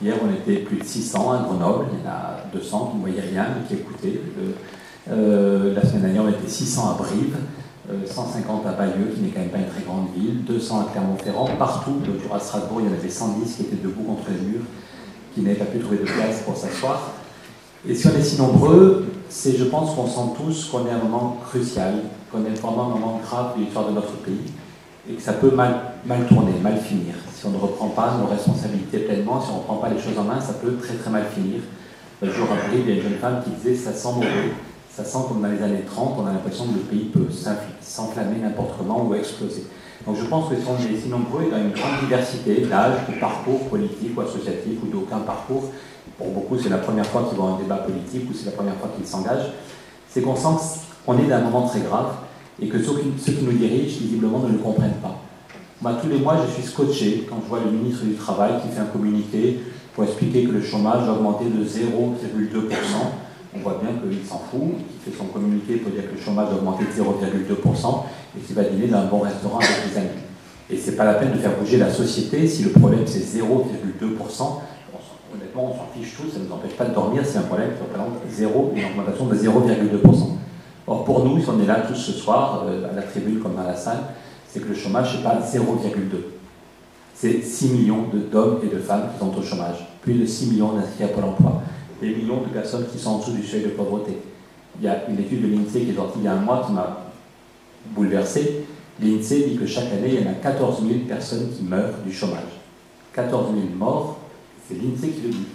Hier, on était plus de 600 à Grenoble, il y en a 200 qui ne voyaient rien, mais qui écoutaient. La semaine dernière, on était 600 à Brive, 150 à Bayeux, qui n'est quand même pas une très grande ville, 200 à Clermont-Ferrand. Partout, l'autre jour à Strasbourg, il y en avait 110 qui étaient debout contre les murs, qui n'avaient pas pu trouver de place pour s'asseoir. Et si on est si nombreux, c'est, je pense, qu'on sent tous qu'on est à un moment crucial, qu'on est vraiment un moment grave de l'histoire de notre pays, et que ça peut mal tourner, mal finir. Si on ne reprend pas nos responsabilités pleinement, si on ne reprend pas les choses en main, ça peut très très mal finir. Un jour à Brive, il y a une jeune femme qui disait « ça sent mauvais ». Ça sent comme dans les années 30, on a l'impression que le pays peut s'enflammer n'importe comment ou exploser. Donc je pense que si on est si nombreux, il y a une grande diversité d'âge, de parcours politique ou associatif ou d'aucun parcours. Pour beaucoup, c'est la première fois qu'ils vont à un débat politique ou c'est la première fois qu'ils s'engagent. C'est qu'on sent qu'on est dans un moment très grave et que ceux qui nous dirigent, visiblement, ne le comprennent pas. Moi, tous les mois, je suis scotché quand je vois le ministre du Travail qui fait un communiqué pour expliquer que le chômage va augmenter de 0,2%. On voit bien qu'il s'en fout, qu'il fait son communiqué pour dire que le chômage va augmenter de 0,2% et qu'il va dîner dans un bon restaurant avec des amis. Et ce n'est pas la peine de faire bouger la société si le problème c'est 0,2%. Honnêtement, on s'en fiche tous, ça ne nous empêche pas de dormir si un problème qui représente une augmentation de 0,2%. Or, pour nous, si on est là tous ce soir, à la tribune comme dans la salle, c'est que le chômage, ce n'est pas 0,2. C'est 6 millions d'hommes et de femmes qui sont au chômage. Plus de 6 millions d'inscrits à Pôle emploi. Des millions de personnes qui sont en dessous du seuil de pauvreté. Il y a une étude de l'INSEE qui est sortie il y a un mois qui m'a bouleversé. L'INSEE dit que chaque année, il y en a 14 000 personnes qui meurent du chômage. 14 000 morts, c'est l'INSEE qui le dit.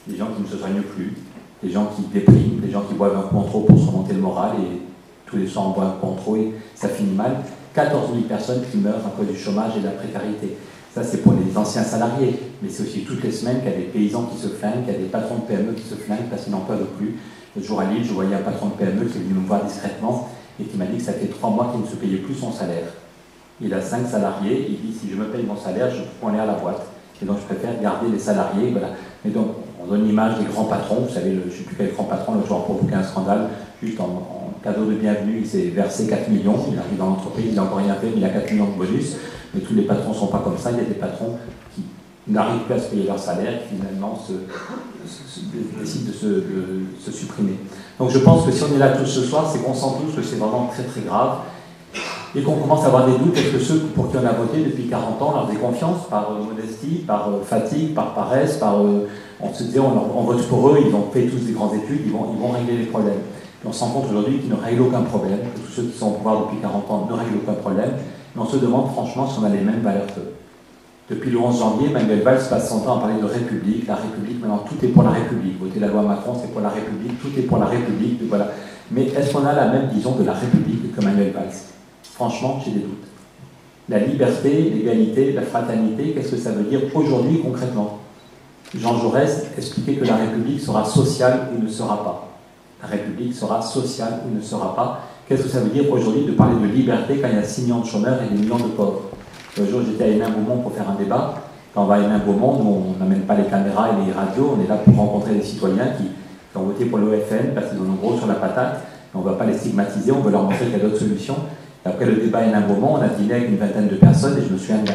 Des gens qui ne se soignent plus, des gens qui dépriment, des gens qui boivent un coup en trop pour se remonter le moral et tous les soirs on boit un coup en trop et ça finit mal. 14 000 personnes qui meurent à cause du chômage et de la précarité. Ça, c'est pour les anciens salariés, mais c'est aussi toutes les semaines qu'il y a des paysans qui se flinguent, qu'il y a des patrons de PME qui se flinguent parce qu'ils n'en peuvent plus. Le jour à Lille, je voyais un patron de PME qui est venu me voir discrètement et qui m'a dit que ça fait 3 mois qu'il ne se payait plus son salaire. Il a 5 salariés, il dit si je me paye mon salaire, je peux aller à la boîte. Et donc je préfère garder les salariés. Voilà. Mais donc, on donne l'image des grands patrons. Vous savez, je ne sais plus quel grand patron, le jour pour provoqué un scandale, juste en cadeau de bienvenue, il s'est versé 4 millions. Il arrive dans l'entreprise, il n'a encore rien fait, mais il a 4 millions de bonus. Mais tous les patrons ne sont pas comme ça. Il y a des patrons qui n'arrivent plus à se payer leur salaire, qui finalement décident de se supprimer. Donc je pense que si on est là tous ce soir, c'est qu'on sent tous que c'est vraiment très très grave et qu'on commence à avoir des doutes. Est-ce que ceux pour qui on a voté depuis 40 ans, on leur fait confiance par modestie, par fatigue, par paresse, on se disait on vote pour eux, ils ont fait tous des grandes études, ils vont régler les problèmes. Et on se rend compte aujourd'hui qu'ils ne règlent aucun problème, que tous ceux qui sont au pouvoir depuis 40 ans ne règlent aucun problème. Mais on se demande franchement si on a les mêmes valeurs qu'eux. Depuis le 11 janvier, Manuel Valls passe son temps à parler de République. La République, maintenant, tout est pour la République. Voter la loi Macron, c'est pour la République. Tout est pour la République. Voilà. Mais est-ce qu'on a la même vision de la République que Manuel Valls? Franchement, j'ai des doutes. La liberté, l'égalité, la fraternité, qu'est-ce que ça veut dire aujourd'hui concrètement? Jean Jaurès expliquait que la République sera sociale ou ne sera pas. La République sera sociale ou ne sera pas. Qu'est-ce que ça veut dire aujourd'hui de parler de liberté quand il y a 6 millions de chômeurs et des millions de pauvres? Le jour où j'étais à Hénin-Beaumont pour faire un débat, quand on va à Hénin-Beaumont, nous on n'amène pas les caméras et les radios, on est là pour rencontrer les citoyens qui ont voté pour l'OFN parce qu'ils en ont gros sur la patate, et on ne va pas les stigmatiser, on veut leur montrer qu'il y a d'autres solutions. Et après le débat à Hénin-Beaumont, on a dîné avec une vingtaine de personnes et je me souviens de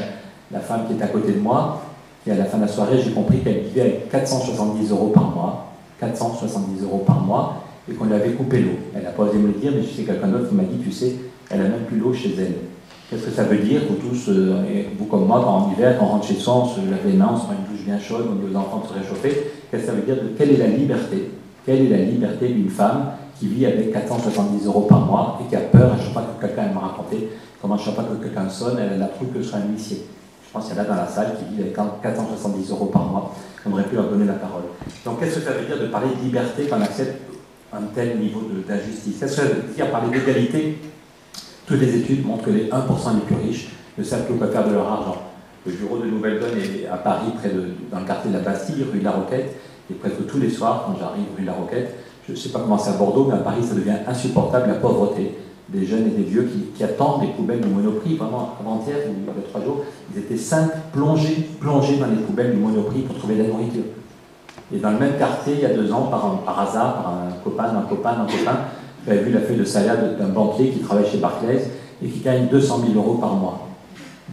la femme qui est à côté de moi, et à la fin de la soirée, j'ai compris qu'elle vivait avec 470 € par mois, 470 € par mois, et qu'on lui avait coupé l'eau. Elle n'a pas osé me le dire, mais je sais quelqu'un d'autre qui m'a dit, tu sais, elle n'a même plus l'eau chez elle. Qu'est-ce que ça veut dire, vous tous, vous comme moi, quand en hiver, quand on rentre chez soi, on se lave les mains, on se prend une douche bien chaude, on dit aux enfants de se réchauffer. Qu'est-ce que ça veut dire quelle est la liberté? Quelle est la liberté d'une femme qui vit avec 470 € par mois et qui a peur à chaque fois que quelqu'un m'a raconté comment à chaque fois que quelqu'un sonne, elle a cru que ce soit un huissier. Je pense qu'il y en a dans la salle qui vit avec 470 € par mois. On aurait pu leur donner la parole. Donc qu'est-ce que ça veut dire de parler de liberté quand on accepte un tel niveau d'injustice? Qu'est-ce que ça veut dire parler d'égalité? Toutes les études montrent que les 1% les plus riches ne savent plus quoi faire de leur argent. Le bureau de Nouvelle-Donne est à Paris, dans le quartier de la Bastille, rue de la Roquette, et presque tous les soirs, quand j'arrive rue de la Roquette, je ne sais pas comment c'est à Bordeaux, mais à Paris, ça devient insupportable, la pauvreté. Des jeunes et des vieux qui attendent des poubelles du Monoprix. Vraiment, avant-hier, il y avait 3 jours, ils étaient 5 plongés dans les poubelles du Monoprix pour trouver de la nourriture. Et dans le même quartier, il y a 2 ans, par hasard, par un copain, j'avais vu la feuille de salaire d'un banquier qui travaille chez Barclays et qui gagne 200 000 € par mois.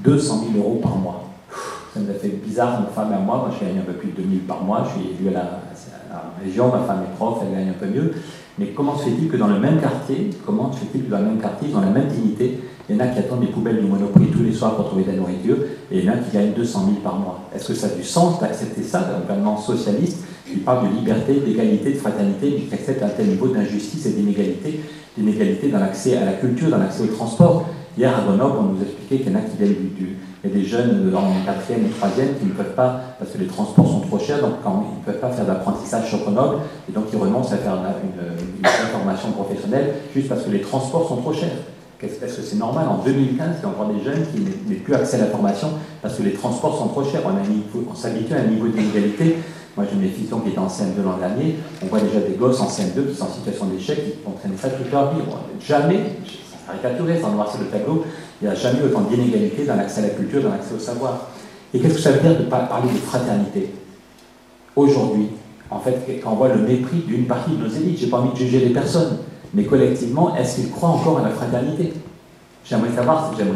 200 000 € par mois. ça nous a fait bizarre, ma femme et moi je gagne un peu plus de 2000 par mois, je suis élu à la région, ma femme est prof, elle gagne un peu mieux. Mais comment se fait-il que dans le même quartier, ils ont la même dignité? Il y en a qui attendent les poubelles du Monoprix tous les soirs pour trouver de la nourriture, et il y en a qui gagnent 200 000 par mois. Est-ce que ça a du sens d'accepter ça d'un gouvernement socialiste qui parle de liberté, d'égalité, de fraternité, mais qui accepte un tel niveau d'injustice et d'inégalité dans l'accès à la culture, dans l'accès au transport? Hier à Grenoble, on nous expliquait qu'il y en a qui viennent il y a des jeunes en 4e ou 3e qui ne peuvent pas, parce que les transports sont trop chers, donc quand ils ne peuvent pas faire d'apprentissage sur Grenoble, et donc ils renoncent à faire une formation professionnelle juste parce que les transports sont trop chers. Est-ce que c'est normal en 2015 qu'il y a encore des jeunes qui n'aient plus accès à la formation parce que les transports sont trop chers? On s'habitue à un niveau d'inégalité. Moi j'ai mes filles qui étaient en CM2 l'an dernier, on voit déjà des gosses en CM2 qui sont en situation d'échec, qui vont traîner ça toute leur vie. Jamais, ça caricaturé, sans noircir le tableau, il n'y a jamais autant d'inégalité dans l'accès à la culture, dans l'accès au savoir. Et qu'est-ce que ça veut dire de parler de fraternité? Aujourd'hui, en fait, quand on voit le mépris d'une partie de nos élites, j'ai pas envie de juger les personnes, mais collectivement, est-ce qu'ils croient encore à la fraternité? J'aimerais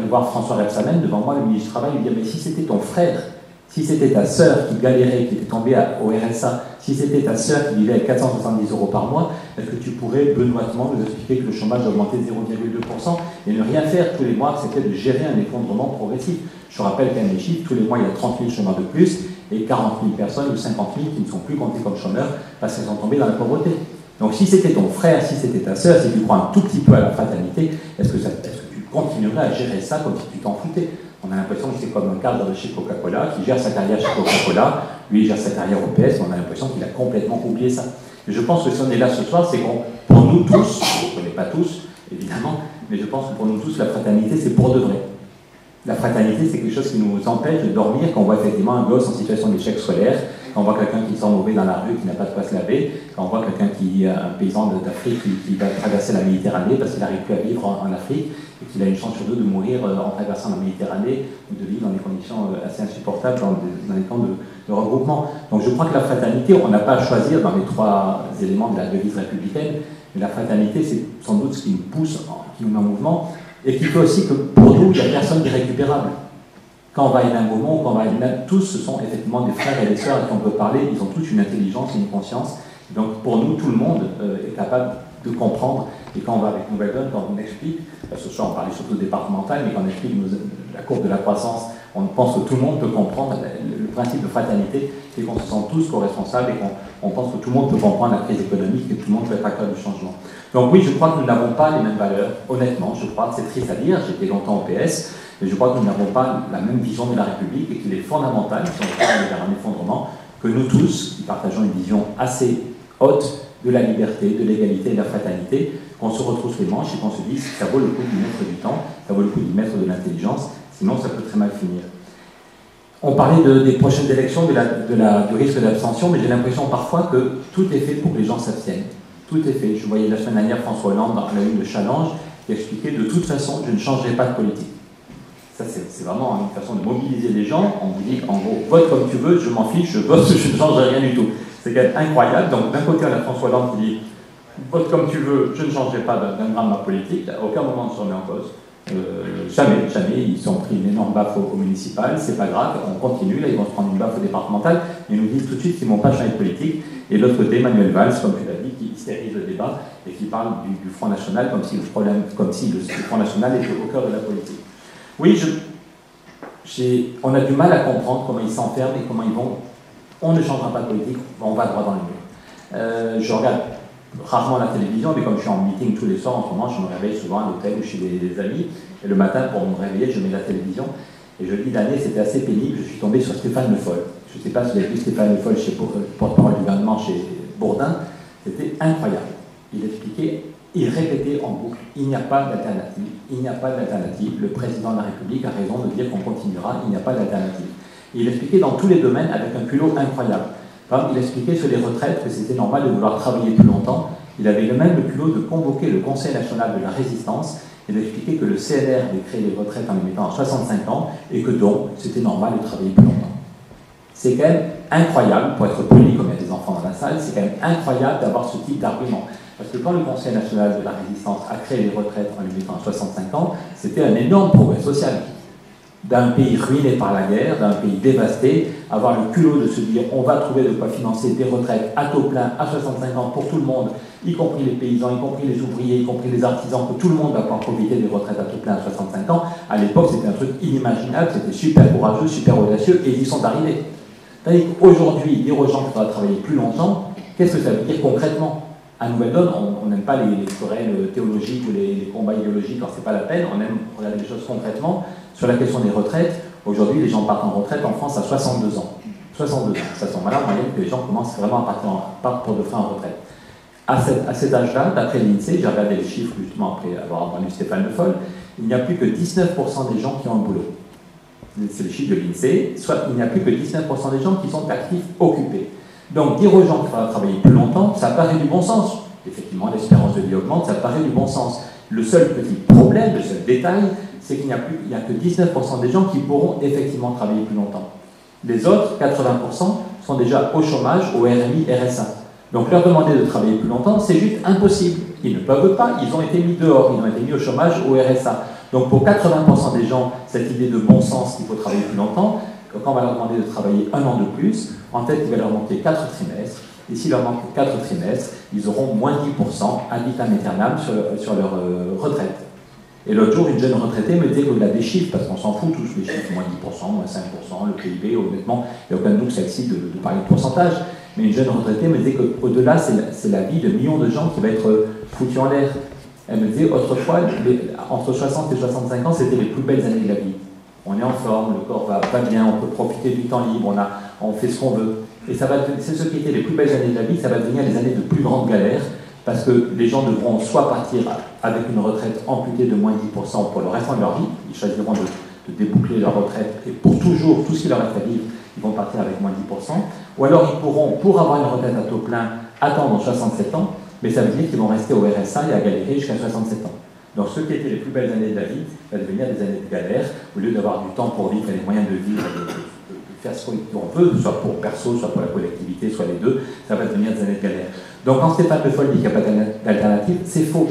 voir François Rebsamen devant moi, le ministre du Travail, lui dire, mais si c'était ton frère, si c'était ta sœur qui galérait, qui était tombée au RSA, si c'était ta sœur qui vivait avec 470 € par mois, est-ce que tu pourrais benoîtement nous expliquer que le chômage a augmenté de 0,2% et ne rien faire tous les mois, c'était de gérer un effondrement progressif? Je rappelle quand même les chiffres, tous les mois il y a 30 000 chômeurs de plus et 40 000 personnes ou 50 000 qui ne sont plus comptées comme chômeurs parce qu'elles sont tombées dans la pauvreté. Donc si c'était ton frère, si c'était ta sœur, si tu crois un tout petit peu à la fraternité, est-ce que tu continuerais à gérer ça comme si tu t'en foutais? On a l'impression que c'est comme un cadre de chez Coca-Cola qui gère sa carrière chez Coca-Cola, lui il gère sa carrière au PS, on a l'impression qu'il a complètement oublié ça. Et je pense que si on est là ce soir, c'est pour nous tous, je ne connais pas tous, évidemment, mais je pense que pour nous tous, la fraternité, c'est pour de vrai. La fraternité, c'est quelque chose qui nous empêche de dormir quand on voit effectivement un gosse en situation d'échec scolaire, quand on voit quelqu'un qui sent mauvais dans la rue, qui n'a pas de quoi se laver, quand on voit quelqu'un un paysan d'Afrique qui va traverser la Méditerranée parce qu'il n'arrive plus à vivre en Afrique et qu'il a une chance sur deux de mourir en traversant la Méditerranée ou de vivre dans des conditions assez insupportables dans les camps de regroupement. Donc je crois que la fraternité, on n'a pas à choisir dans les 3 éléments de la devise républicaine, mais la fraternité, c'est sans doute ce qui nous pousse, qui nous met en mouvement, et qui fait aussi que pour nous, il n'y a personne d'irrécupérable. Quand on va à un moment, quand on va tous, ce sont effectivement des frères et des sœurs à qui on peut parler, ils ont tous une intelligence et une conscience. Et donc pour nous, tout le monde est capable de comprendre. Et quand on va avec Nouvelle Donne, quand on explique, parce que ce soir on parlait surtout départemental, mais quand on explique la courbe de la croissance, on pense que tout le monde peut comprendre le principe de fraternité, c'est qu'on se sent tous co-responsables et qu'on pense que tout le monde peut comprendre la crise économique et que tout le monde peut être acteur du changement. Donc oui, je crois que nous n'avons pas les mêmes valeurs, honnêtement, je crois que c'est triste à dire, j'étais longtemps au PS, mais je crois que nous n'avons pas la même vision de la République et qu'il est fondamental, si on veut aller vers un effondrement, que nous tous, qui partageons une vision assez haute de la liberté, de l'égalité et de la fraternité, qu'on se retrousse les manches et qu'on se dise que ça vaut le coup d'y mettre du temps, ça vaut le coup d'y mettre de l'intelligence, sinon ça peut très mal finir. On parlait des prochaines élections, du risque d'abstention, mais j'ai l'impression parfois que tout est fait pour que les gens s'abstiennent. Tout est fait. Je voyais la semaine dernière François Hollande dans la une de Challenge qui expliquait de toute façon, je ne changerai pas de politique. Ça, c'est vraiment une façon de mobiliser les gens. On vous dit, en gros, vote comme tu veux, je m'en fiche, je vote, je ne changerai rien du tout. C'est quand même incroyable. Donc, d'un côté, on a François Hollande qui dit, vote comme tu veux, je ne changerai pas d'un grain de ma politique. À aucun moment on se remet en cause. Jamais. Ils ont pris une énorme baffe au municipal, c'est pas grave, on continue. Là, ils vont se prendre une baffe au départemental. Ils nous disent tout de suite qu'ils ne vont pas changer de politique. Et de l'autre côté, Manuel Valls, comme tu l'as dit, qui hystérise le débat et qui parle du Front National comme si le Front National était au cœur de la politique. Oui, on a du mal à comprendre comment ils s'enferment et comment ils vont. On ne changera pas de politique, on va droit dans le mur. Je regarde rarement la télévision, mais comme je suis en meeting tous les soirs en ce moment, je me réveille souvent à l'hôtel ou chez des amis. Et le matin, pour me réveiller, je mets la télévision. Et je dis l'année, c'était assez pénible. Je suis tombé sur Stéphane Le Foll. Je ne sais pas si vous avez vu Stéphane Le Foll, porte-parole du gouvernement chez Bourdin. C'était incroyable. Il expliquait, il répétait en boucle, il n'y a pas d'alternative, il n'y a pas d'alternative. Le président de la République a raison de dire qu'on continuera, il n'y a pas d'alternative. Et il expliquait dans tous les domaines avec un culot incroyable. Par exemple, il expliquait sur les retraites que c'était normal de vouloir travailler plus longtemps. Il avait le même culot de convoquer le Conseil national de la résistance et d'expliquer que le CNR avait créé les retraites en les mettant à 65 ans et que donc c'était normal de travailler plus longtemps. C'est quand même incroyable, pour être poli comme il y a des enfants dans la salle, c'est quand même incroyable d'avoir ce type d'argument. Parce que quand le Conseil national de la résistance a créé les retraites en les mettant à 65 ans, c'était un énorme progrès social. d'un pays ruiné par la guerre, d'un pays dévasté, avoir le culot de se dire on va trouver de quoi financer des retraites à taux plein, à 65 ans pour tout le monde, y compris les paysans, y compris les ouvriers, y compris les artisans, que tout le monde va pouvoir profiter des retraites à taux plein à 65 ans. À l'époque, c'était un truc inimaginable, c'était super courageux, super audacieux, et ils y sont arrivés. C'est-à-dire qu'aujourd'hui, dire aux gens qu'il faudra travailler plus longtemps, qu'est-ce que ça veut dire concrètement? À Nouvelle-Donne, on n'aime pas les querelles théologiques ou les combats idéologiques, alors c'est pas la peine, on aime regarder les choses concrètement. Sur la question des retraites, aujourd'hui, les gens partent en retraite en France à 62 ans. 62 ans, ça semble malin, en moyenne, que les gens commencent vraiment à partir pour de fin en retraite. À cet âge-là, d'après l'INSEE, j'ai regardé les chiffres justement après avoir entendu Stéphane Le Foll, il n'y a plus que 19% des gens qui ont un boulot. C'est le chiffre de l'INSEE, soit il n'y a plus que 19% des gens qui sont actifs, occupés. Donc, dire aux gens qu'il faudra travailler plus longtemps, ça paraît du bon sens. Effectivement, l'espérance de vie augmente, ça paraît du bon sens. Le seul petit problème, le seul détail, c'est qu'il n'y a que 19% des gens qui pourront effectivement travailler plus longtemps. Les autres, 80%, sont déjà au chômage, au RMI, RSA. Donc, leur demander de travailler plus longtemps, c'est juste impossible. Ils ne peuvent pas, ils ont été mis dehors, ils ont été mis au chômage, au RSA. Donc, pour 80% des gens, cette idée de bon sens qu'il faut travailler plus longtemps, quand on va leur demander de travailler un an de plus, en fait, il va leur manquer 4 trimestres. Et s'il leur manque 4 trimestres, ils auront moins 10% ad vitam aeternam sur leur retraite. Et l'autre jour, une jeune retraitée me disait qu'au-delà des chiffres, parce qu'on s'en fout tous les chiffres, moins 10%, moins 5%, le PIB, honnêtement, il n'y a aucun de nous que ça excite de parler de pourcentage. Mais une jeune retraitée me disait qu'au-delà, c'est la vie de millions de gens qui va être foutue en l'air. Elle me disait, autrefois, entre 60 et 65 ans, c'était les plus belles années de la vie. On est en forme, le corps va bien, on peut profiter du temps libre, on fait ce qu'on veut. Et c'est ce qui était les plus belles années de la vie, ça va devenir les années de plus grande galère, parce que les gens devront soit partir avec une retraite amputée de moins 10% pour le restant de leur vie, ils choisiront de déboucler leur retraite, et pour toujours, tout ce qu'il leur reste à vivre, ils vont partir avec moins 10%, ou alors ils pourront, pour avoir une retraite à taux plein, attendre 67 ans, mais ça veut dire qu'ils vont rester au RSA et à galérer jusqu'à 67 ans. Donc ce qui étaient les plus belles années de la vie va devenir des années de galère, au lieu d'avoir du temps pour vivre et les moyens de vivre, de faire ce qu'on veut, soit pour perso, soit pour la collectivité, soit les deux, ça va devenir des années de galère. Donc quand Stéphane Le Foll dit qu'il n'y a pas d'alternative, c'est faux.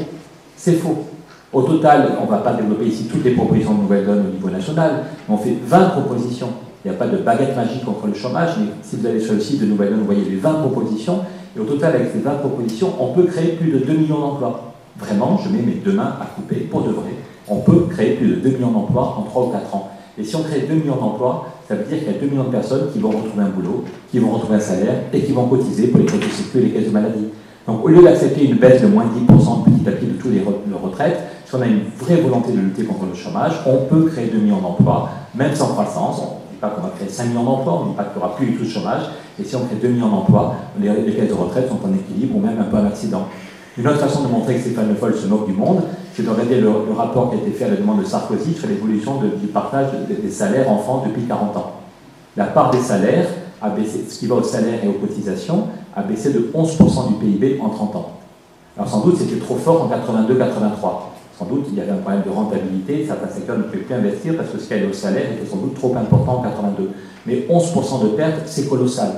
C'est faux. Au total, on ne va pas développer ici toutes les propositions de Nouvelle-Donne au niveau national, mais on fait 20 propositions. Il n'y a pas de baguette magique contre le chômage, mais si vous allez sur le site de Nouvelle-Donne, vous voyez les 20 propositions, et au total, avec ces 20 propositions, on peut créer plus de 2 millions d'emplois. Vraiment, je mets mes deux mains à couper, pour de vrai. On peut créer plus de 2 millions d'emplois en 3 ou 4 ans. Et si on crée 2 millions d'emplois, ça veut dire qu'il y a 2 millions de personnes qui vont retrouver un boulot, qui vont retrouver un salaire et qui vont cotiser pour les caisses de sécurité et les caisses de maladie. Donc au lieu d'accepter une baisse de moins 10% petit à petit de tous les retraites, si on a une vraie volonté de lutter contre le chômage, on peut créer 2 millions d'emplois, même sans croissance. On ne dit pas qu'on va créer 5 millions d'emplois, on ne dit pas qu'il n'y aura plus du tout de chômage. Et si on crée 2 millions d'emplois, les caisses de retraite sont en équilibre ou même un peu en accident. Une autre façon de montrer que Stéphane Le Foll se moque du monde, c'est de regarder le rapport qui a été fait à la demande de Sarkozy sur l'évolution du partage des salaires en France depuis 40 ans. La part des salaires a baissé, ce qui va au salaire et aux cotisations, a baissé de 11% du PIB en 30 ans. Alors sans doute c'était trop fort en 82-83. Sans doute il y avait un problème de rentabilité, certains secteurs ne pouvaient plus investir parce que ce qui allait au salaire était sans doute trop important en 82. Mais 11% de perte, c'est colossal.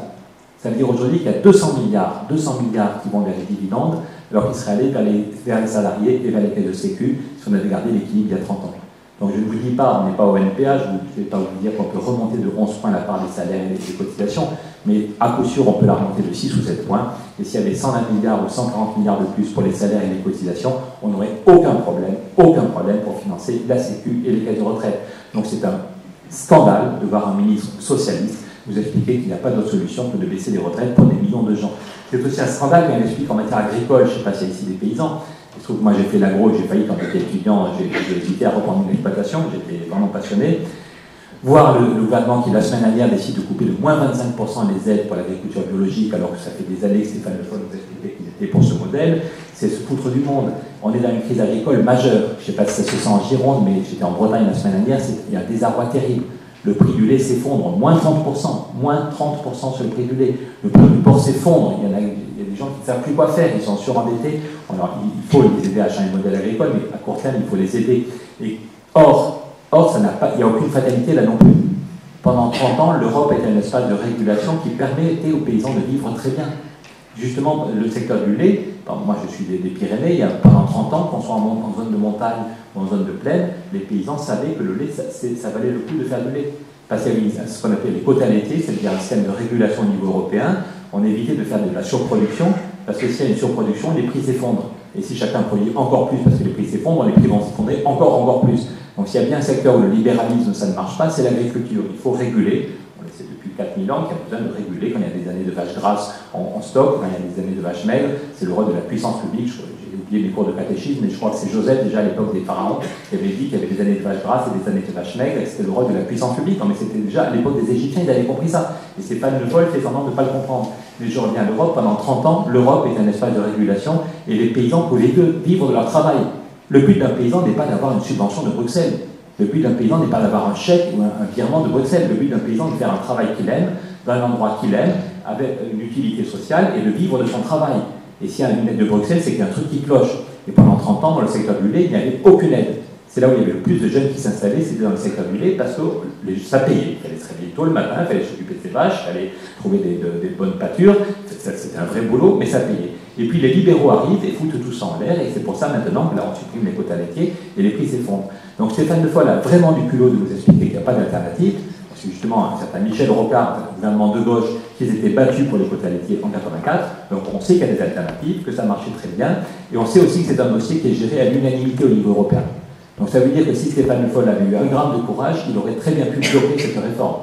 Ça veut dire aujourd'hui qu'il y a 200 milliards qui vont vers les dividendes, alors qu'ils seraient allés vers les salariés et vers les caisses de sécu si on avait gardé l'équilibre il y a 30 ans. Donc je ne vous dis pas, on n'est pas au NPA, je ne vais pas vous dire qu'on peut remonter de 11 points la part des salaires et des cotisations, mais à coup sûr on peut la remonter de 6 ou 7 points, et s'il y avait 120 milliards ou 140 milliards de plus pour les salaires et les cotisations, on n'aurait aucun problème pour financer la sécu et les caisses de retraite. Donc c'est un scandale de voir un ministre socialiste vous expliquer qu'il n'y a pas d'autre solution que de baisser les retraites pour des millions de gens. C'est aussi un scandale quand il explique en matière agricole, je ne sais pas s'il y a ici des paysans, je trouve que moi j'ai fait l'agro et j'ai failli quand j'étais étudiant, j'ai hésité à reprendre une exploitation, j'étais vraiment passionné. Voir le gouvernement qui la semaine dernière décide de couper de moins 25% les aides pour l'agriculture biologique alors que ça fait des années que Stéphane Le Foll nous expliquait qu'il était pour ce modèle, c'est se foutre du monde. On est dans une crise agricole majeure, je ne sais pas si ça se sent en Gironde, mais j'étais en Bretagne la semaine dernière, il y a un désarroi terrible. Le prix du lait s'effondre, moins 30% sur le prix du lait. Le prix du porc s'effondre, il y a des gens qui ne savent plus quoi faire, ils sont surendettés. Alors, il faut les aider à changer le modèle agricole, mais à court terme, il faut les aider. Et or il n'y a aucune fatalité là non plus. Pendant 30 ans, l'Europe était un espace de régulation qui permettait aux paysans de vivre très bien. Justement, le secteur du lait, moi je suis des Pyrénées, il y a pendant 30 ans, qu'on soit en zone de montagne ou en zone de plaine, les paysans savaient que le lait, ça valait le coup de faire du lait. Parce qu'il y avait ce qu'on appelait les quotas laitiers, c'est-à-dire un système de régulation au niveau européen. On évitait de faire de la surproduction, parce que s'il y a une surproduction, les prix s'effondrent. Et si chacun produit encore plus parce que les prix s'effondrent, les prix vont s'effondrer encore plus. Donc s'il y a bien un secteur où le libéralisme, ça ne marche pas, c'est l'agriculture. Il faut réguler. On le sait depuis 4000 ans qu'il y a besoin de réguler quand il y a des années de vaches grasses en stock, quand il y a des années de vaches maigres. C'est le rôle de la puissance publique. J'ai oublié mes cours de catéchisme, mais je crois que c'est Joseph, déjà à l'époque des pharaons, qui avait dit qu'il y avait des années de vaches grasses et des années de vaches maigres, et que c'était le rôle de la puissance publique. Non, mais c'était déjà à l'époque des Égyptiens, ils avaient compris ça. Et Stéphane Le Foll fait semblant de ne pas le comprendre. Mais je reviens à l'Europe, pendant 30 ans, l'Europe est un espace de régulation et les paysans pouvaient vivre de leur travail. Le but d'un paysan n'est pas d'avoir une subvention de Bruxelles. Le but d'un paysan n'est pas d'avoir un chèque ou un virement de Bruxelles. Le but d'un paysan est de faire un travail qu'il aime, dans un endroit qu'il aime, avec une utilité sociale et de vivre de son travail. Et s'il y a une aide de Bruxelles, c'est qu'il y a un truc qui cloche. Et pendant 30 ans, dans le secteur du lait, il n'y avait aucune aide. C'est là où il y avait le plus de jeunes qui s'installaient, c'était dans le secteur du lait, parce que ça payait. Il fallait se réveiller tôt le matin, il fallait s'occuper de ses vaches, il fallait trouver des bonnes pâtures. C'était un vrai boulot, mais ça payait. Et puis les libéraux arrivent et foutent tout ça en l'air, et c'est pour ça maintenant que là on supprime les quotas laitiers et les prix s'effondrent. Donc Stéphane Le Foll a vraiment du culot de vous expliquer qu'il n'y a pas d'alternative, parce que justement un certain Michel Rocard, un gouvernement de gauche, qui s'était battu pour les quotas laitiers en 84, donc on sait qu'il y a des alternatives, que ça marchait très bien, et on sait aussi que c'est un dossier qui est géré à l'unanimité au niveau européen. Donc ça veut dire que si Stéphane Le Foll avait eu un gramme de courage, il aurait très bien pu bloquer cette réforme.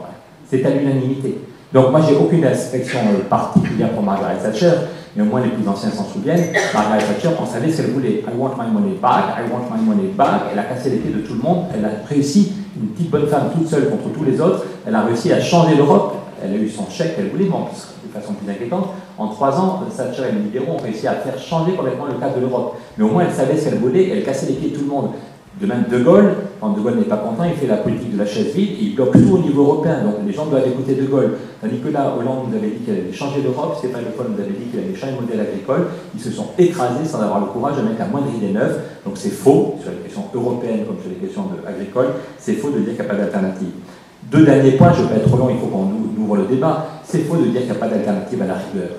C'est à l'unanimité. Donc moi j'ai aucune affection particulière pour Margaret Thatcher, mais au moins les plus anciens s'en souviennent. Margaret Thatcher, on savait ce qu'elle voulait. I want my money back, I want my money back. Elle a cassé les pieds de tout le monde. Elle a réussi, une petite bonne femme toute seule contre tous les autres, elle a réussi à changer l'Europe. Elle a eu son chèque qu'elle voulait, mais de façon plus inquiétante. En 3 ans, Thatcher et les libéraux ont réussi à faire changer complètement le cadre de l'Europe. Mais au moins elle savait ce qu'elle voulait et elle cassait les pieds de tout le monde. De même, De Gaulle, quand De Gaulle n'est pas content, il fait la politique de la chaise vide et il bloque tout au niveau européen. Donc les gens doivent écouter De Gaulle. Tandis que là, Hollande nous avait dit qu'il allait changer l'Europe, Stéphane Le Foll nous avait dit qu'il allait changer le modèle agricole. Ils se sont écrasés sans avoir le courage de mettre la moindre idée neuve. Donc c'est faux, sur les questions européennes comme sur les questions agricoles, c'est faux de dire qu'il n'y a pas d'alternative. 2 derniers points, je ne vais pas être trop long, il faut qu'on ouvre le débat. C'est faux de dire qu'il n'y a pas d'alternative à la rigueur.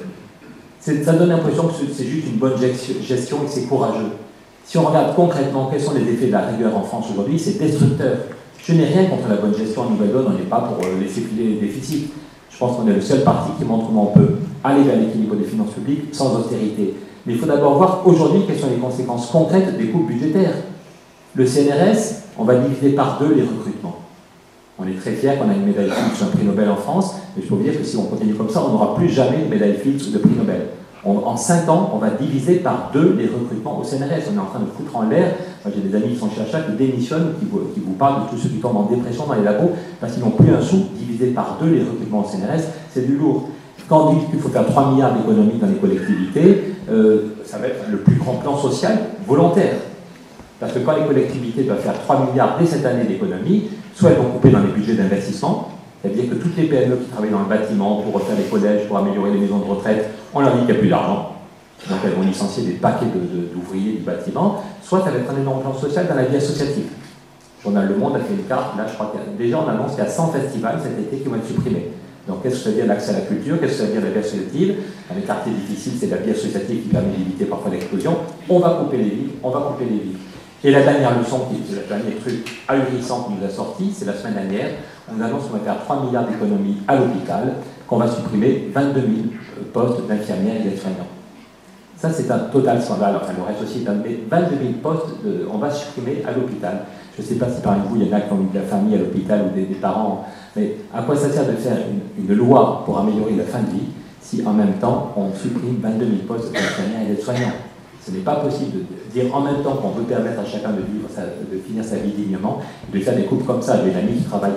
Ça donne l'impression que c'est juste une bonne gestion et que c'est courageux. Si on regarde concrètement quels sont les effets de la rigueur en France aujourd'hui, c'est destructeur. Je n'ai rien contre la bonne gestion en Nouvelle-Donne, on n'est pas pour laisser filer les déficits. Je pense qu'on est le seul parti qui montre comment on peut aller vers l'équilibre des finances publiques sans austérité. Mais il faut d'abord voir aujourd'hui quelles sont les conséquences concrètes des coupes budgétaires. Le CNRS, on va diviser par 2 les recrutements. On est très fiers qu'on a une médaille Fields ou un prix Nobel en France, mais je peux vous dire que si on continue comme ça, on n'aura plus jamais de médaille Fields ou de prix Nobel. En 5 ans, on va diviser par 2 les recrutements au CNRS. On est en train de foutre en l'air. Moi, j'ai des amis qui sont chez Achat qui démissionnent, qui vous parlent de tous ceux qui tombent en dépression dans les labos parce qu'ils n'ont plus un sou. Divisé par 2 les recrutements au CNRS, c'est du lourd. Quand on dit qu'il faut faire 3 milliards d'économies dans les collectivités, ça va être le plus grand plan social volontaire. Parce que quand les collectivités doivent faire 3 milliards dès cette année d'économies, soit elles vont couper dans les budgets d'investissement, c'est-à-dire que toutes les PME qui travaillent dans le bâtiment pour refaire les collèges, pour améliorer les maisons de retraite, on leur dit qu'il n'y a plus d'argent. Donc elles vont licencier des paquets d'ouvriers du bâtiment, soit elles va être un énorme plan social dans la vie associative. Le journal Le Monde a fait une carte, là je crois qu'il y a déjà on annonce qu'il y a 100 festivals cet été qui vont être supprimés. Donc qu'est-ce que ça veut dire l'accès à la culture, qu'est-ce que ça veut dire la vie associative? Les quartiers difficiles, c'est la vie associative qui permet d'éviter parfois l'explosion. On va couper les villes, on va couper les villes. Et la dernière leçon, qui est le dernier truc ahurissant qu'on nous a sorti, c'est la semaine dernière, on annonce qu'on va faire 3 milliards d'économies à l'hôpital, qu'on va supprimer 22 000 postes d'infirmières et d'aides-soignants. Ça, c'est un total scandale, enfin le reste aussi, mais 22 000 postes, on va supprimer à l'hôpital. Je ne sais pas si parmi vous, il y en a qui ont eu de la famille à l'hôpital ou des parents, mais à quoi ça sert de faire une loi pour améliorer la fin de vie si en même temps on supprime 22 000 postes d'infirmières et d'aides-soignants? Ce n'est pas possible de dire en même temps qu'on veut permettre à chacun de finir sa vie dignement, de faire des coupes comme ça. J'ai une amie qui travaille,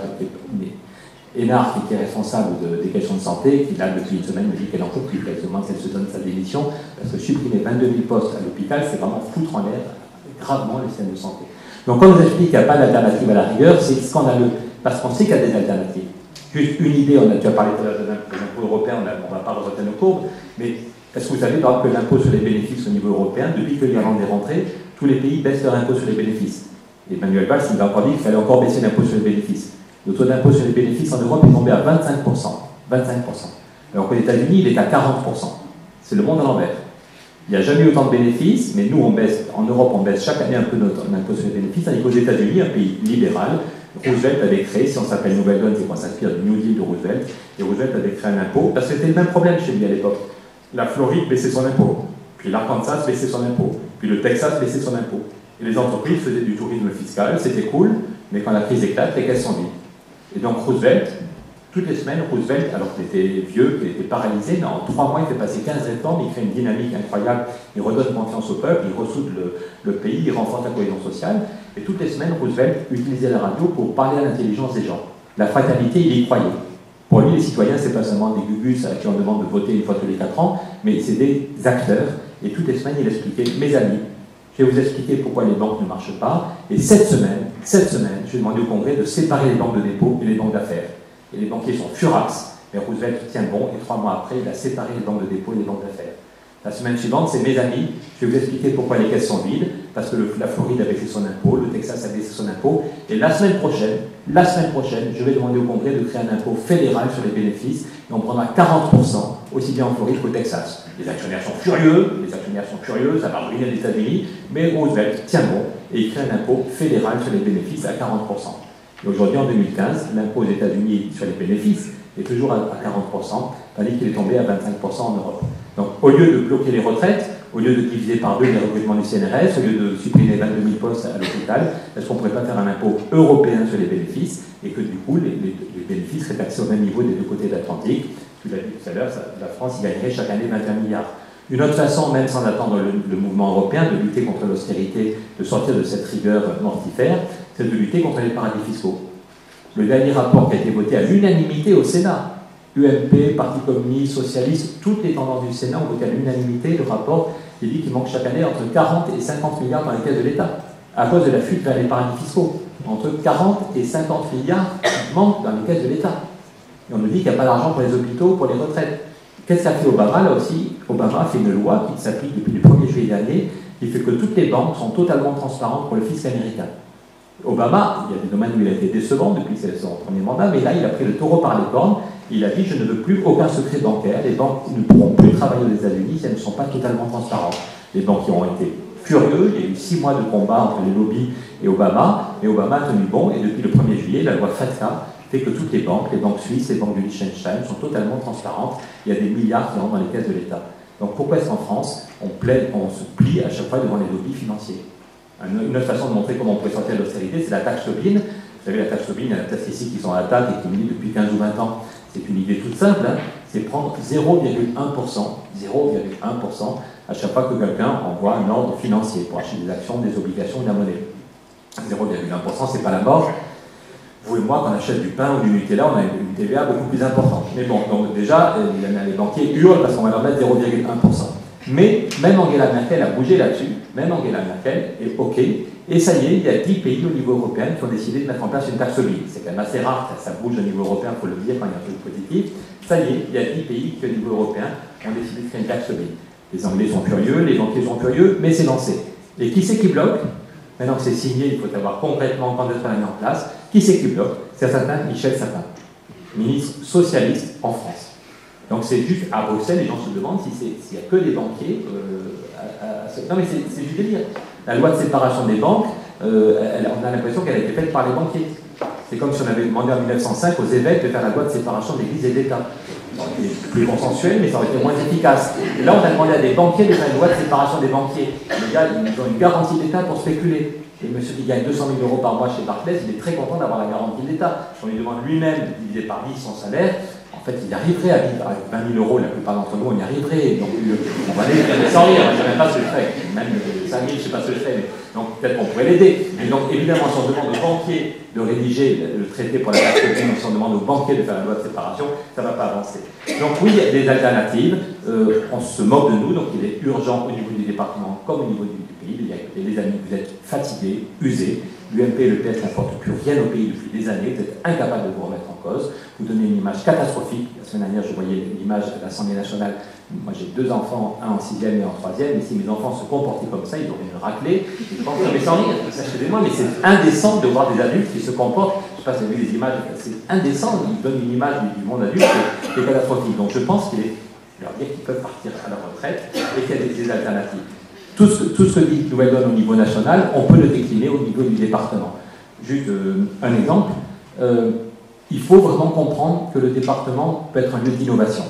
Hénard, qui est responsable des questions de santé, qui là depuis une semaine me dit qu'elle en peut plus, qu'elle se demande si elle se donne sa démission, parce que supprimer 22 000 postes à l'hôpital, c'est vraiment foutre en l'air gravement le système de santé. Donc quand on nous explique qu'il n'y a pas d'alternative à la rigueur, c'est scandaleux, parce qu'on sait qu'il y a des alternatives. Juste une idée, tu as parlé de l'impôt européen, on ne va pas rejeter nos courbes, mais est-ce que vous savez par exemple que l'impôt sur les bénéfices au niveau européen, depuis que l'Irlande est rentrée, tous les pays baissent leur impôt sur les bénéfices. Et Manuel Valls nous a encore dit qu'il fallait encore baisser l'impôt sur les bénéfices. Le taux d'impôt sur les bénéfices en Europe est tombé à 25%. 25%. Alors qu'aux États-Unis, il est à 40%. C'est le monde à l'envers. Il n'y a jamais eu autant de bénéfices, mais nous, on baisse, en Europe, on baisse chaque année un peu notre impôt sur les bénéfices, tandis qu'aux États-Unis, un pays libéral, Roosevelt avait créé, si on s'appelle Nouvelle Donne, c'est qu'on s'inspire du New Deal de Roosevelt, et Roosevelt avait créé un impôt, parce que c'était le même problème chez lui à l'époque. La Floride baissait son impôt, puis l'Arkansas baissait son impôt, puis le Texas baissait son impôt. Et les entreprises faisaient du tourisme fiscal, c'était cool, mais quand la crise éclate, les caisses sont vides. Et donc Roosevelt, toutes les semaines, Roosevelt, alors qu'il était vieux, qu'il était paralysé, mais en 3 mois, il fait passer 15 réformes, il crée une dynamique incroyable, il redonne confiance au peuple, il ressoude le pays, il renforce la cohésion sociale. Et toutes les semaines, Roosevelt utilisait la radio pour parler à l'intelligence des gens. La fraternité, il y croyait. Pour lui, les citoyens, ce n'est pas seulement des gugus à qui on demande de voter une fois tous les 4 ans, mais c'est des acteurs. Et toutes les semaines, il expliquait, mes amis, je vais vous expliquer pourquoi les banques ne marchent pas. Et cette semaine, je vais demander au Congrès de séparer les banques de dépôt et les banques d'affaires. Et les banquiers sont furax, mais Roosevelt tient bon, et 3 mois après, il a séparé les banques de dépôt et les banques d'affaires. La semaine suivante, c'est mes amis, je vais vous expliquer pourquoi les caisses sont vides, parce que la Floride a baissé son impôt, le Texas a baissé son impôt, et la semaine prochaine, je vais demander au Congrès de créer un impôt fédéral sur les bénéfices, et on prendra 40%, aussi bien en Floride qu'au Texas. Les actionnaires sont furieux, ça va ruiner les États-Unis, mais Roosevelt tient bon, et il crée un impôt fédéral sur les bénéfices à 40%. Et aujourd'hui, en 2015, l'impôt aux États-Unis sur les bénéfices est toujours à 40%, tandis qu'il est tombé à 25% en Europe. Donc, au lieu de bloquer les retraites, au lieu de diviser par 2 les recrutements du CNRS, au lieu de supprimer 22 000 postes à l'hôpital, est-ce qu'on ne pourrait pas faire un impôt européen sur les bénéfices et que du coup, les bénéfices seraient taxés au même niveau des deux côtés de l'Atlantique? Tu l'as dit tout à l'heure, la France y gagnerait chaque année 21 milliards. Une autre façon, même sans attendre le mouvement européen, de lutter contre l'austérité, de sortir de cette rigueur mortifère, c'est de lutter contre les paradis fiscaux. Le dernier rapport qui a été voté à l'unanimité au Sénat, UMP, Parti communiste, socialiste, toutes les tendances du Sénat ont voté à l'unanimité le rapport qui dit qu'il manque chaque année entre 40 et 50 milliards dans les caisses de l'État, à cause de la fuite vers les paradis fiscaux. Entre 40 et 50 milliards manquent dans les caisses de l'État. Et on nous dit qu'il n'y a pas d'argent pour les hôpitaux, pour les retraites. Qu'est-ce qu'a fait Obama? Là aussi, Obama a fait une loi qui s'applique depuis le 1er juillet dernier, qui fait que toutes les banques sont totalement transparentes pour le fisc américain. Obama, il y a des domaines où il a été décevant depuis son premier mandat, mais là, il a pris le taureau par les cornes. Il a dit, je ne veux plus aucun secret bancaire. Les banques ne pourront plus travailler aux États-Unis si elles ne sont pas totalement transparentes. Les banquiers ont été furieux. Il y a eu 6 mois de combat entre les lobbies et Obama. Et Obama a tenu bon. Et depuis le 1er juillet, la loi FATCA fait que toutes les banques suisses, les banques du Liechtenstein, sont totalement transparentes. Il y a des milliards qui rentrent dans les caisses de l'État. Donc pourquoi est-ce qu'en France, on se plie à chaque fois devant les lobbies financiers? Une autre façon de montrer comment on peut sortir de l'austérité, c'est la taxe Tobin. Vous savez, la taxe Tobin, il y en a peut-être ici qui sont à la table et qui me disent depuis 15 ou 20 ans. C'est une idée toute simple, hein, c'est prendre 0,1% à chaque fois que quelqu'un envoie un ordre financier pour acheter des actions, des obligations ou de la monnaie. 0,1%, c'est pas la mort. Vous et moi, quand on achète du pain ou du Nutella, on a une TVA beaucoup plus importante. Mais bon, donc déjà, les banquiers hurlent parce qu'on va leur mettre 0,1%. Mais même Angela Merkel a bougé là-dessus, même Angela Merkel est OK, et ça y est, il y a 10 pays au niveau européen qui ont décidé de mettre en place une taxe Tobin. C'est quand même assez rare que ça bouge au niveau européen, il faut le dire quand il y a un truc positif. Ça y est, il y a 10 pays qui au niveau européen ont décidé de créer une taxe Tobin. Les Anglais sont furieux, les banquiers sont furieux, mais c'est lancé. Et qui c'est qui bloque? Maintenant que c'est signé, il faut savoir concrètement quand est-ce qu'on l'a mis en place. Qui c'est qui bloque? C'est un certain Michel Sapin, ministre socialiste en France. Donc c'est juste à Bruxelles, les gens se demandent s'il n'y a que des banquiers. Non mais c'est du délire. La loi de séparation des banques, on a l'impression qu'elle a été faite par les banquiers. C'est comme si on avait demandé en 1905 aux évêques de faire la loi de séparation de l'Église et de l'État. C'est plus consensuel, mais ça aurait été moins efficace. Et là, on a demandé à des banquiers de faire une loi de séparation des banquiers. Les gars, ils ont une garantie d'État pour spéculer. Et monsieur qui gagne 200 000 € par mois chez Barclays, il est très content d'avoir la garantie de l'État. On lui demande lui-même de diviser par 10 son salaire. En fait, il arriverait à vivre avec 20 000 €, la plupart d'entre nous, on y arriverait. Donc, on va aller sans rire, je ne sais même pas ce que je ferais. Même 5 000, je ne sais pas ce que je ferais. Mais, donc, peut-être qu'on pourrait l'aider. Mais donc, évidemment, si on demande aux banquiers de rédiger le traité pour la taxe Tobin, si on demande aux banquiers de faire la loi de séparation, ça ne va pas avancer. Donc, oui, il y a des alternatives. On se moque de nous, donc il est urgent au niveau du département comme au niveau du pays. Et les amis, vous êtes fatigués, usés. L'UMP et le PS n'apportent plus rien au pays depuis des années. Vous êtes incapables de vous remettre en cause. Vous donnez une image catastrophique. La semaine dernière, je voyais l'image de l'Assemblée nationale. Moi, j'ai 2 enfants, un en 6e et en 3e. Et si mes enfants se comportaient comme ça, ils auraient une raclée. Et je pense que sans rire, excusez-moi, mais c'est indécent de voir des adultes qui se comportent. Je ne sais pas si vous avez vu les images. C'est indécent. Ils donnent une image du monde adulte qui est catastrophique. Donc, je pense qu'il est leur dire qu'ils peuvent partir à la retraite et qu'il y a des alternatives. Tout ce que dit Nouvelle-Donne au niveau national, on peut le décliner au niveau du département. Juste un exemple, il faut vraiment comprendre que le département peut être un lieu d'innovation.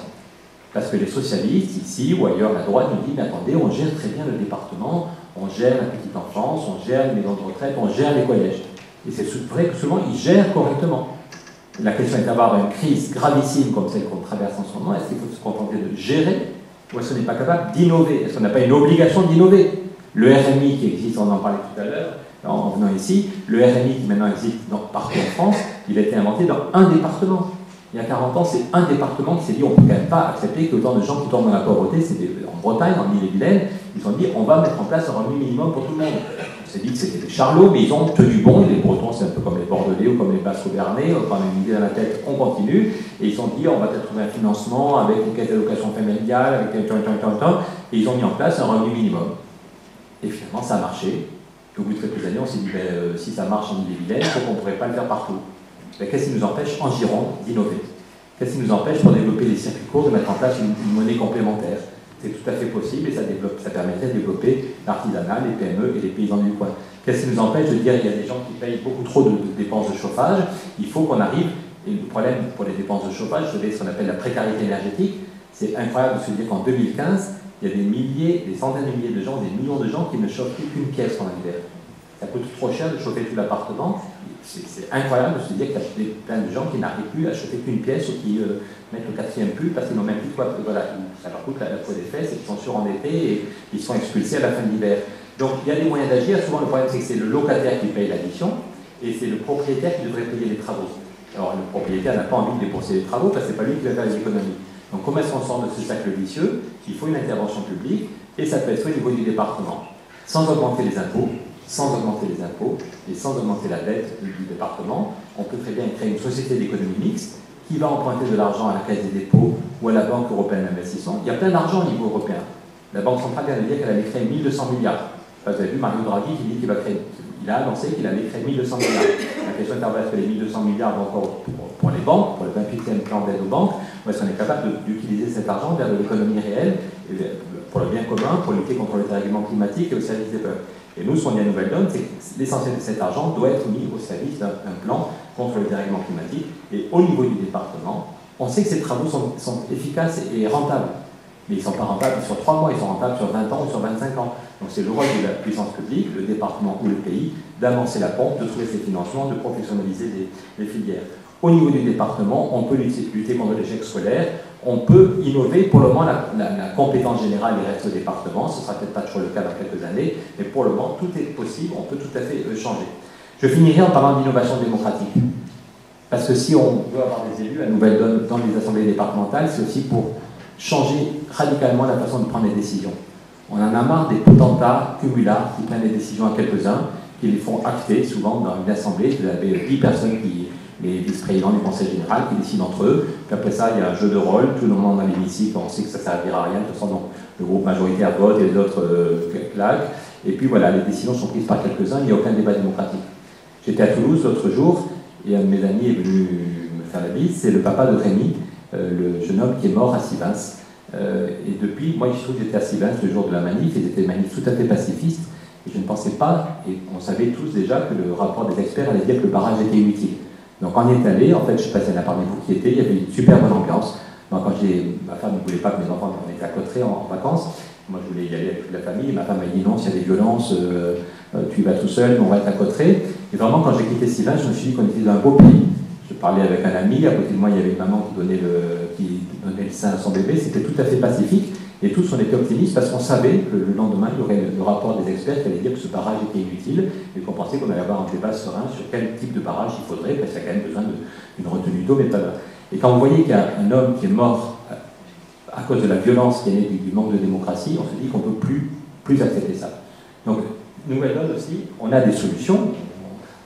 Parce que les socialistes, ici ou ailleurs, la droite nous dit, mais attendez, on gère très bien le département, on gère la petite enfance, on gère les maisons de retraite, on gère les collèges. Et c'est vrai que souvent, ils gèrent correctement. La question est d'avoir une crise gravissime comme celle qu'on traverse en ce moment. Est-ce qu'il faut se contenter de gérer ou est-ce qu'on n'est pas capable d'innover? Est-ce qu'on n'a pas une obligation d'innover? Le RMI qui existe, on en parlait tout à l'heure, en venant ici, le RMI qui maintenant existe partout en France, il a été inventé dans un département. Il y a 40 ans, c'est un département qui s'est dit on ne peut quand même pas accepter que autant de gens qui tombent dans la pauvreté, c'était en Bretagne, en Ille-et-Vilaine, ils se sont dit on va mettre en place un revenu minimum pour tout le monde. On s'est dit que c'était des charlots, mais ils ont tenu bon. Les Bretons, c'est un peu comme les Bordelais ou comme les Basques-Aubernais, quand on a une idée dans la tête, on continue. Et ils se sont dit on va peut-être trouver un financement avec une caisse d'allocation familiale, avec et ils ont mis en place un revenu minimum. Et finalement, ça a marché. Et au bout de quelques années, on s'est dit si ça marche en Ille-et-Vilaine, pourquoi on ne pourrait pas le faire partout? Qu'est-ce qui nous empêche en Gironde d'innover? Qu'est-ce qui nous empêche pour développer les circuits courts de mettre en place une monnaie complémentaire? C'est tout à fait possible et ça permettrait de développer l'artisanat, les PME et les paysans du coin. Qu'est-ce qui nous empêche de dire qu'il y a des gens qui payent beaucoup trop de dépenses de chauffage? Il faut qu'on arrive, et le problème pour les dépenses de chauffage, c'est ce qu'on appelle la précarité énergétique. C'est incroyable de se dire qu'en 2015, il y a des milliers, des centaines de milliers de gens, des millions de gens qui ne chauffent plus qu'une pièce pendant l'hiver. Ça coûte trop cher de chauffer tout l'appartement. C'est incroyable de se dire qu'il y a plein de gens qui n'arrivent plus à chauffer qu'une pièce ou qui mettent le 4e pull parce qu'ils n'ont même plus de quoi. Voilà, ça leur coûte la peau des fesses et ils sont surendettés et ils sont expulsés à la fin de l'hiver. Donc il y a des moyens d'agir. Souvent le problème c'est que c'est le locataire qui paye l'addition et c'est le propriétaire qui devrait payer les travaux. Alors le propriétaire n'a pas envie de débourser les travaux parce que ce n'est pas lui qui va faire les économies. Donc comment est-ce qu'on sort de ce cercle vicieux? Il faut une intervention publique et ça peut être fait au niveau du département, sans augmenter les impôts. Sans augmenter les impôts et sans augmenter la dette du département, on peut très bien créer une société d'économie mixte qui va emprunter de l'argent à la Caisse des dépôts ou à la Banque européenne d'investissement. Il y a plein d'argent au niveau européen. La Banque centrale vient de dire qu'elle allait créer 1200 milliards. Enfin, vous avez vu Mario Draghi qui dit qu'il va créer. Il a annoncé qu'il allait créer 1200 milliards. La question est est-ce que les 1200 milliards vont encore pour les banques, pour le 28e plan d'aide aux banques, ou est-ce qu'on est capable d'utiliser cet argent vers de l'économie réelle, pour le bien commun, pour lutter contre le dérèglement climatique et au service des peuples? Et nous, ce qu'on dit à Nouvelle-Donne, c'est que l'essentiel de cet argent doit être mis au service d'un plan contre le dérèglement climatique. Et au niveau du département, on sait que ces travaux sont efficaces et rentables. Mais ils ne sont pas rentables sur 3 mois, ils sont rentables sur 20 ans ou sur 25 ans. Donc c'est le rôle de la puissance publique, le département ou le pays, d'avancer la pompe, de trouver ces financements, de professionnaliser les filières. Au niveau du département, on peut lutter contre l'échec scolaire, on peut innover. Pour le moment, la compétence générale reste au département, ce ne sera peut-être pas toujours le cas dans quelques années, mais pour le moment, tout est possible, on peut tout à fait changer. Je finirai en parlant d'innovation démocratique. Parce que si on veut avoir des élus à Nouvelle-Donne dans les assemblées départementales, c'est aussi pour changer radicalement la façon de prendre les décisions. On en a marre des potentats cumulards qui prennent les décisions à quelques-uns, qui les font acter souvent dans une assemblée. Vous avez 10 personnes les vice-présidents du conseil général qui décident entre eux. Puis après ça, il y a un jeu de rôle, tout le monde dans l'hémicycle, on sait que ça ne servira à rien, de toute façon, donc, le groupe majoritaire vote et les autres claquent. Et puis voilà, les décisions sont prises par quelques-uns, il n'y a aucun débat démocratique. J'étais à Toulouse l'autre jour, et un de mes amis est venu me faire la bise, c'est le papa de Rémi, le jeune homme qui est mort à Sivens. Et depuis, moi, il se trouve que j'étais à Sivens le jour de la manif, et c'était une manif tout à fait pacifiste, et je ne pensais pas, et on savait tous déjà que le rapport des experts allait dire que le barrage était inutile. Donc on y est allé, en fait, je ne sais pas s'il y en a parmi vous qui étaient, il y avait une super bonne ambiance. Donc, ma femme ne voulait pas que mes enfants, on était à Cotteret en vacances, moi je voulais y aller avec toute la famille, ma femme m'a dit non, s'il y a des violences, tu vas tout seul, on va être à Cotteret. Et vraiment, quand j'ai quitté Sivens, je me suis dit qu'on était dans un beau pays. Je parlais avec un ami, à côté de moi il y avait une maman qui donnait le sein à son bébé, c'était tout à fait pacifique. Et tous on était optimistes parce qu'on savait que le lendemain il y aurait le rapport des experts qui allait dire que ce barrage était inutile et qu'on pensait qu'on allait avoir un débat serein sur quel type de barrage il faudrait, parce qu'il y a quand même besoin d'une retenue d'eau, mais pas là. Et quand vous voyez qu'il y a un homme qui est mort à cause de la violence qui est née du manque de démocratie, on se dit qu'on ne peut plus accepter ça. Donc, Nouvelle-Donne aussi, on a des solutions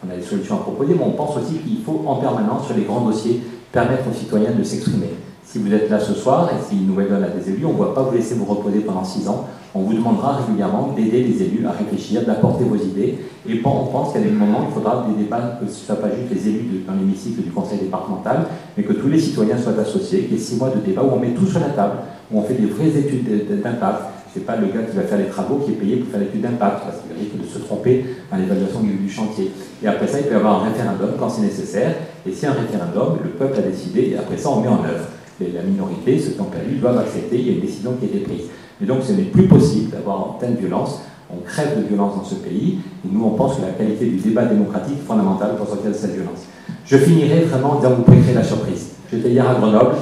à proposer, mais on pense aussi qu'il faut en permanence sur les grands dossiers permettre aux citoyens de s'exprimer. Si vous êtes là ce soir et si une nouvelle donne à des élus, on ne va pas vous laisser vous reposer pendant 6 ans. On vous demandera régulièrement d'aider les élus à réfléchir, d'apporter vos idées. Et on pense qu'à des moments, il faudra des débats, que ce ne soit pas juste les élus dans l'hémicycle du conseil départemental, mais que tous les citoyens soient associés, qu'il y ait 6 mois de débat où on met tout sur la table, où on fait des vraies études d'impact. Ce n'est pas le gars qui va faire les travaux qui est payé pour faire l'étude d'impact, parce qu'il risque de se tromper dans l'évaluation du chantier. Et après ça, il peut y avoir un référendum quand c'est nécessaire. Et si un référendum, le peuple a décidé, et après ça, on met en œuvre. Et la minorité, ceux qui ont perdu, doivent accepter, il y a une décision qui a été prise. Et donc ce n'est plus possible d'avoir en pleine violence, on crève de violence dans ce pays, et nous on pense que la qualité du débat démocratique est fondamentale pour sortir de cette violence. Je finirai vraiment en disant que vous pouvez créer la surprise. J'étais hier à Grenoble,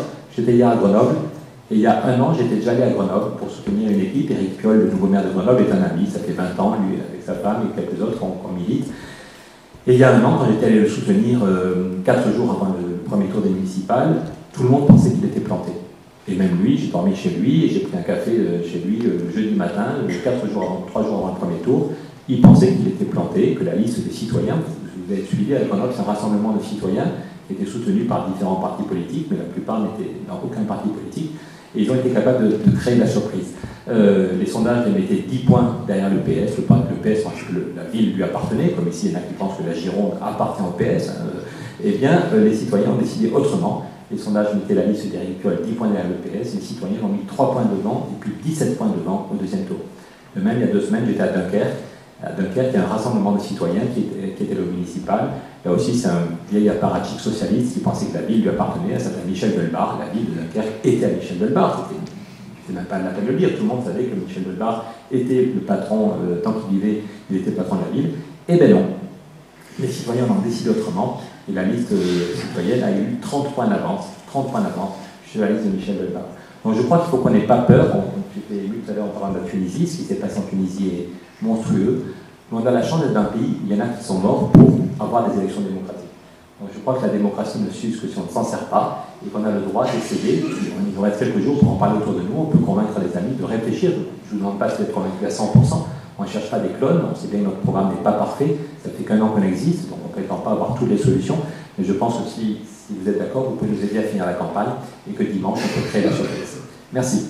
et il y a 1 an, j'étais déjà allé à Grenoble pour soutenir une équipe. Éric Piolle, le nouveau maire de Grenoble, est un ami, ça fait 20 ans, lui avec sa femme et quelques autres, on milite. Et il y a 1 an, quand j'étais allé le soutenir 4 jours avant le premier tour des municipales, tout le monde pensait qu'il était planté. Et même lui, j'ai dormi chez lui et j'ai pris un café chez lui le jeudi matin, 3 jours avant le premier tour. Il pensait qu'il était planté, que la liste des citoyens, vous avez suivi à Grenoble, c'est un rassemblement de citoyens qui était soutenu par différents partis politiques, mais la plupart n'étaient dans aucun parti politique. Et ils ont été capables de créer la surprise. Les sondages les mettaient 10 points derrière le PS. Le PS pense que la ville lui appartenait, comme ici il y en a qui pensent que la Gironde appartient au PS. Eh bien, les citoyens ont décidé autrement. Les sondages mettaient la liste d'Éric Piolle 10 points derrière le PS, et les citoyens ont mis 3 points devant et puis 17 points devant au deuxième tour. De même, il y a 2 semaines, j'étais à Dunkerque. À Dunkerque, il y a un rassemblement de citoyens qui était le municipal. Là aussi, c'est un vieil apparatchik socialiste qui pensait que la ville lui appartenait. Elle s'appelle Michel Delbarre. La ville de Dunkerque était à Michel Delbarre. C'était même pas la peine de le dire. Tout le monde savait que Michel Delbarre était le patron, tant qu'il vivait, il était le patron de la ville. Eh bien non. Les citoyens en ont décidé autrement. Et la liste citoyenne a eu 30 points d'avance. 30 points d'avance sur la liste de Michel Delbarre. Donc je crois qu'il faut qu'on n'ait pas peur. J'étais élu tout à l'heure en parlant de la Tunisie. Ce qui s'est passé en Tunisie est monstrueux. Mais on a la chance d'être d'un pays où il y en a qui sont morts pour avoir des élections démocratiques. Donc je crois que la démocratie ne s'use que si on ne s'en sert pas et qu'on a le droit d'essayer. Il nous reste quelques jours pour en parler autour de nous. On peut convaincre les amis de réfléchir. Je ne vous demande pas d'être convaincu à 100%. On ne cherche pas des clones. On sait bien que notre programme n'est pas parfait. Ça fait qu'1 an qu'on existe, donc on ne prétend pas avoir toutes les solutions. Mais je pense aussi, si vous êtes d'accord, vous pouvez nous aider à finir la campagne et que dimanche, on peut créer la surprise. Merci.